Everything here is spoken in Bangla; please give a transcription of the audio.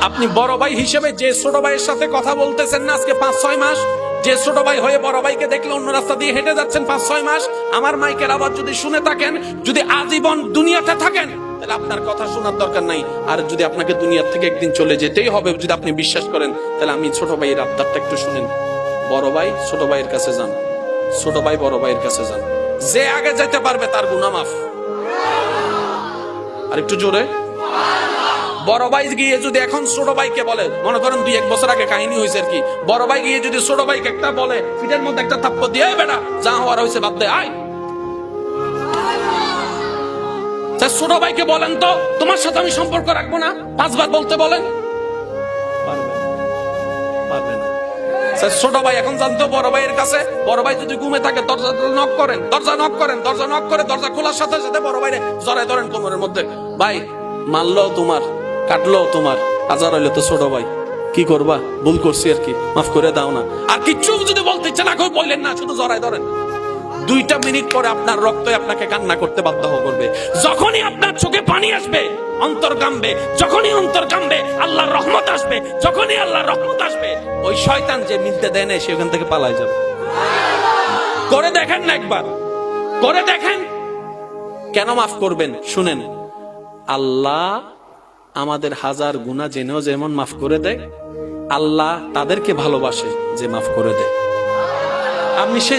আপনি বড় ভাই হিসেবে যে ছোট ভাইয়ের সাথে কথা বলতেছেন না আজকে 5-6 মাস, যে ছোট ভাই হয়ে বড় ভাইকে দেখলে অন্য রাস্তা দিয়ে হেঁটে যাচ্ছেন 5-6 মাস, আমার মাইকের আওয়াজ যদি শুনে থাকেন, যদি আজীবন দুনিয়াতে থাকেন, তাহলে আপনার কথা শোনার দরকার নাই। আর যদি আপনাকে দুনিয়া থেকে একদিন চলে যেতেই হবে, যদি আপনি বিশ্বাস করেন, তাহলে আমি ছোট ভাইয়ের আবদারটা একটু শুনেন। বড় ভাই ছোট ভাইয়ের কাছে যান, ছোট ভাই বড় ভাইয়ের কাছে যান। যে আগে যেতে পারবে তার গুনাহ মাফ। আর একটু জোরে। বড় ভাই গিয়ে যদি এখন ছোট ভাইকে বলে, মনে করেন 2-1 বছর আগে কাহিনী হয়েছে আর কি, বড় ভাই গিয়ে যদি ছোট ভাইকে একটা বলে, পিঠের মধ্যে একটা থাপ্পড় দিয়ে, বেটা যা হওয়ার হয়েছে বাদ দে, আয়। ছোট ভাইকে বলেন তো, তোমার সাথে আমি সম্পর্ক রাখবো না, 5 বার বলতে বলেন, পারবে না। ছোট ভাই এখন জানতো বড় ভাইয়ের কাছে, বড় ভাই যদি ঘুমে থাকে দরজা নক করেন, দরজা নক করেন, দরজা নক করে দরজা খোলার সাথে সাথে বড় ভাইরে জড়ায় ধরেন কোমরের মধ্যে। ভাই মারলো তোমার, কাটলো তোমার, হাজার হইলে তো ছোট ভাই, কি করবা, ভুল করছি আর কি, মাফ করে দাও না। আর কিচ্ছু যদি বলতে ইচ্ছে না করে বললেন না, শুধু জড়ায় ধরেন। 2 মিনিট পরে আপনার রক্ত আপনাকে কান্না করতে বাধ্য করবে। যখনই আপনার চোখে পানি আসবে, অন্তর কাঁপবে, যখনই অন্তর কাঁপবে আল্লাহর রহমত আসবে, যখনই আল্লাহর রহমত আসবে, ওই শয়তান যে মিলতে দেয় না, সে ওখান থেকে পালায় যাবে। করে দেখেন না একবার, করে দেখেন। কেন মাফ করবেন শুনেন, আল্লাহ আমাদের হাজার গুনাহ জেনেও যেমন মাফ করে দেয়, আল্লাহ তাদেরকে ভালোবাসে যে মাফ করে দেয়। আপনি সে